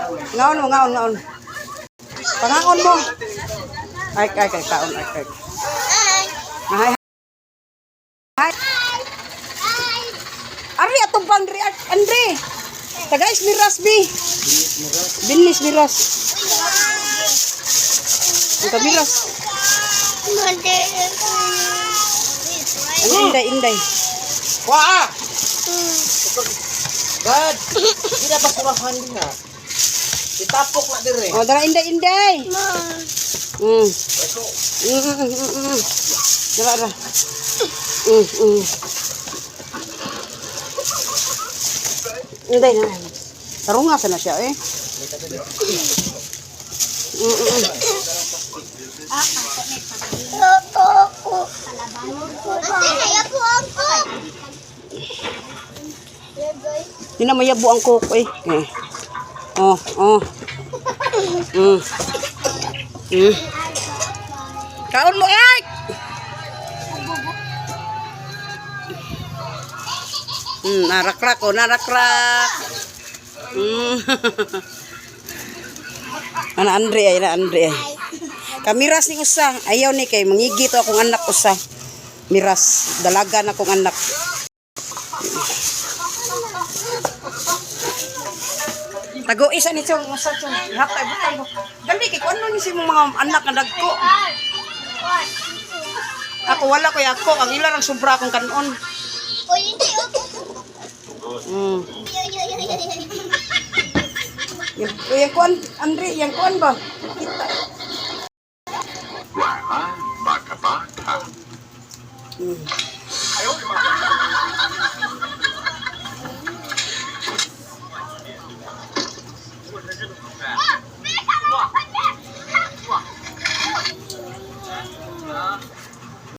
Ngaon mo, ngaon. Pangangon mo. Ay, kaon, ay. Hi. Ari, atong bang Andre. Tagais miras, bi. Binis miras. Ito miras. Ano, inday. Wah! Gad, hindi na basurahan din ha. Itapok na din eh. O, dara inday. Dara. Inday na. Tarungasan na siya eh. Hindi na mayabo ang cook eh. Kaon mo eh! Narakrak. Ana Andre ay. Kamiras ni usa. Ayaw ni kay mangigi to akong anak usa. Miras, dalaga na akong anak. Tago isa ni chong usa chong. Hatay butang mo. Dali kay kuno ni si mga anak nga dagko. Ako wala ko ako ang ila lang sobra akong kanon. Yang kuan Andre, yang kuan ba? Kita. Baka.